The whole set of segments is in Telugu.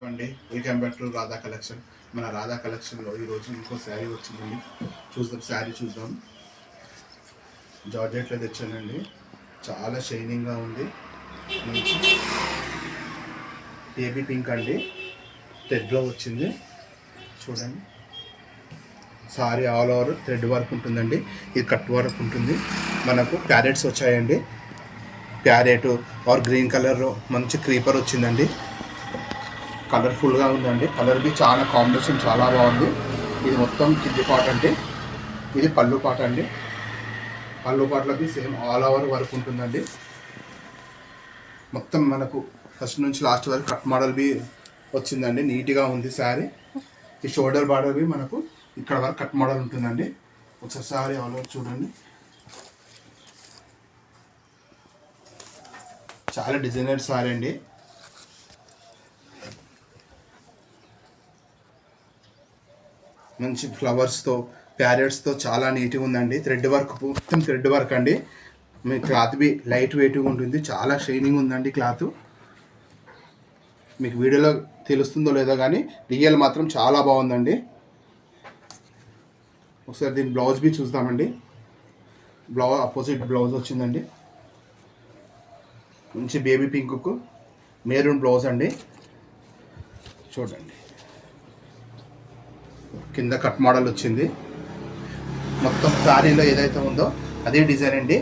అండి welcome back to Radha collection. మన రాధా కలెక్షన్లో ఈరోజు ఇంకో శారీ వచ్చిందండి. శారీ చూద్దాం. జార్జెట్లో తెచ్చానండి. చాలా షైనింగ్గా ఉంది. మంచి బేబీ పింక్ అండి, థ్రెడ్లో వచ్చింది. చూడండి, sari all over thread work ఉంటుందండి. ఇది కట్ వర్క్ ఉంటుంది. మనకు ప్యారెట్స్ వచ్చాయండి. ప్యారెట్ ఆర్ గ్రీన్ కలర్ మంచి క్రీపర్ వచ్చిందండి. కలర్ఫుల్గా ఉందండి. కలర్ బి చాలా కాంబినేషన్ చాలా బాగుంది. ఇది మొత్తం కింది పాట అండి. ఇది పళ్ళు పాట అండి. పళ్ళు పాటలకి సేమ్ ఆల్ ఓవర్ వర్క్ ఉంటుందండి. మొత్తం మనకు ఫస్ట్ నుంచి లాస్ట్ వరకు కట్ మోడల్ బి వచ్చిందండి. నీట్గా ఉంది శారీ. ఈ షోల్డర్ బార్డర్ బి మనకు ఇక్కడ వరకు కట్ మోడల్ ఉంటుందండి. ఒకసారి శారీ ఆల్ ఓవర్ చూడండి. చాలా డిజైనర్ శారీ అండి. మంచి ఫ్లవర్స్తో ప్యారెట్స్తో చాలా నీట్గా ఉందండి. థ్రెడ్ వర్క్ మొత్తం థ్రెడ్ వర్క్ అండి. మీ క్లాత్ బి లైట్ వెయిట్గా ఉంటుంది. చాలా షైనింగ్ ఉందండి క్లాత్. మీకు వీడియోలో తెలుస్తుందో లేదో కానీ రియల్ మాత్రం చాలా బాగుందండి. ఒకసారి దీని బ్లౌజ్ బి చూద్దామండి. అపోజిట్ బ్లౌజ్ వచ్చిందండి. మంచి బేబీ పింక్కు మెరూన్ బ్లౌజ్ అండి. చూడండి, కింద కట్ మోడల్ వచ్చింది. మొత్తం శారీలో ఏదైతే ఉందో అదే డిజైన్ అండి.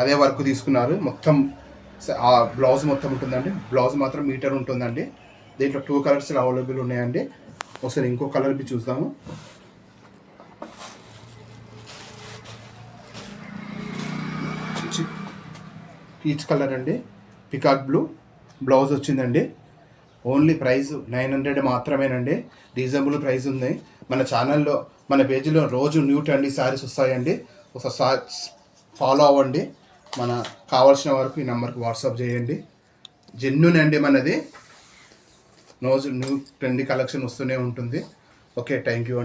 అదే వర్క్ తీసుకున్నారు. మొత్తం ఆ బ్లౌజ్ మొత్తం ఉంటుందండి. బ్లౌజ్ మాత్రం మీటర్ ఉంటుందండి. దీంట్లో 2 కలర్స్ అవైలబుల్ ఉన్నాయండి. ఒకసారి ఇంకో కలర్ బి చూద్దాము. పీచ్ కలర్ అండి, పికాక్ బ్లూ బ్లౌజ్ వచ్చిందండి. ఓన్లీ ప్రైస్ 900 మాత్రమేనండి. రీజనబుల్ ప్రైస్ ఉంది. మన ఛానల్లో మన పేజీలో రోజు న్యూ ట్రెండీ శారీస్ వస్తాయండి. ఒకసారి ఫాలో అవ్వండి. మన కావాల్సిన వరకు ఈ నెంబర్కి వాట్సాప్ చేయండి. జెన్యూన్ అండి మనది. రోజు న్యూ ట్రెండీ కలెక్షన్ వస్తూనే ఉంటుంది. ఓకే, థ్యాంక్ యూ అండి.